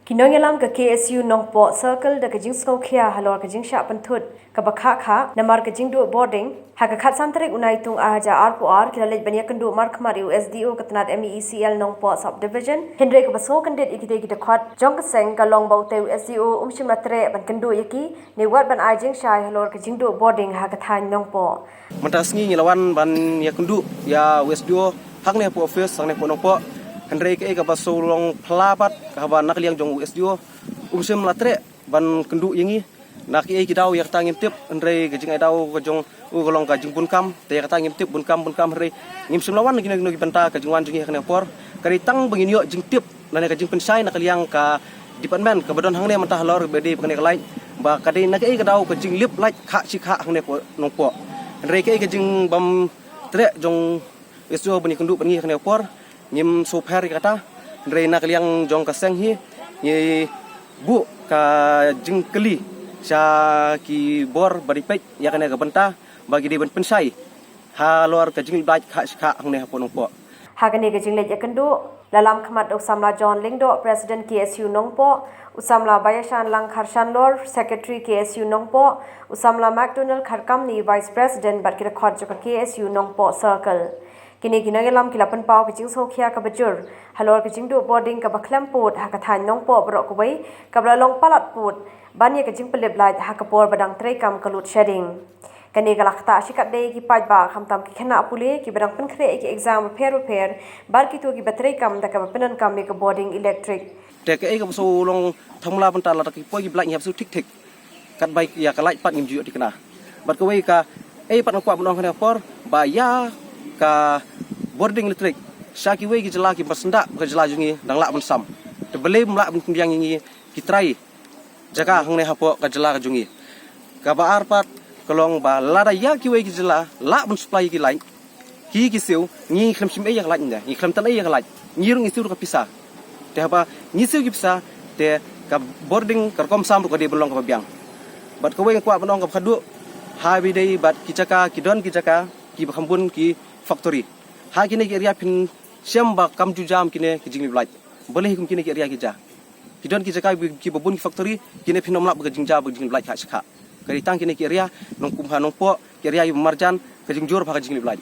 Kinongelam ke KSU Nongpo Circle da kajing Skokia halor kajing sha penthut ka bakha kha namar kajing do boarding ha ka khat santarik unai tung aja R4R kilalej bania kendu mark mari USDO katnat MECL Nongpo subdivision Henry ka baso kandet ikite kita khat jong ka seng ka long bau te USDO umshim latre ban kendu yaki ne wat ban ajing sha halor kajing do boarding ha ka than Nongpo Mentasngi ngilawan ban ya kendu ya USDO hakne po office sangne po Nongpo Henry ke baso long pelapat kawan nak liang jong USDO umsim latre ban kendu yangi nak kita ya kata ngimtip Henry gajing ai dau gajong golong gajing bunkam te kata ngimtip bunkam Henry ngimsim lawan gini gini benta gajing wan jingi hakne por kari tang bengin yo jing tip nane gajing pensai nak liang ka department ka badon hangne mentah lor bedi pekne kalai ba kadi nak dau gajing lip like kha chikha hangne po Nongpo Henry ke gajing bam tre jong USDO bani kendu bani hakne por nyim super kata reina kaliang jong kaseng hi ni bu ka jingkeli sha ki bor baripet ya kana ga benta bagi di ben pensai ha lor ka jing bait kha kha hangne ha Nongpo ha kane ga jingle ya kendu lalam khamat usamla John Lingdo president KSU Nongpo usamla Bayashan Lang Kharshan lor secretary KSU Nongpo usamla McDonald Kharkam ni vice president barkira khot joka KSU Nongpo circle kini ginagalam kilapan pau kicing sokhia ka bajur halor kicing do boarding ka bakhlam put ha ka than Nongpo brok kubai kabla long palat put banya kicing pelip lait ha ka por badang trekam kalut shedding kani galakta shikat dei ki paj ba khamtam ki khana pule ki badang pen khre ki exam repair bar ki to ki batrekam da ka penan kam ka boarding electric te ke ka so long thamla panta la ki poi ki blak nyap su tik tik kat bai ya ka lai pat ngim ju dikna bat ko wei ka pat ko abnong khana por ba ya ka boarding electric syaki we ki jela ki pasenda ka jela jungi dang la sam te bele mla bun yang ngi ki trai jaga hangne hapo ka jela ka jungi ka ba arpat kolong ba lada ya ki we ki jela la bun supply ki lai ki siu ngi kham sim e ya lai nda ngi kham tan e ya lai ngi rung siu ka pisa te apa ngi siu ki pisa te ka boarding ka kom sam ko di belong ka biang bat ko we ko abnong ka khadu ha bi dei bat ki jaka ki don ki jaka ki khambun ki factory ha kini ki area pin siam ba kam ju jam kini ki jingli light boleh kum kini ki area ki ja kidon ki jaka ki babun ki factory kini pin nomla ba jingja ba jingli light ha sikha kari tang kini ki area nong kumha Nongpo ki area yu marjan ka jingjor ba jingli light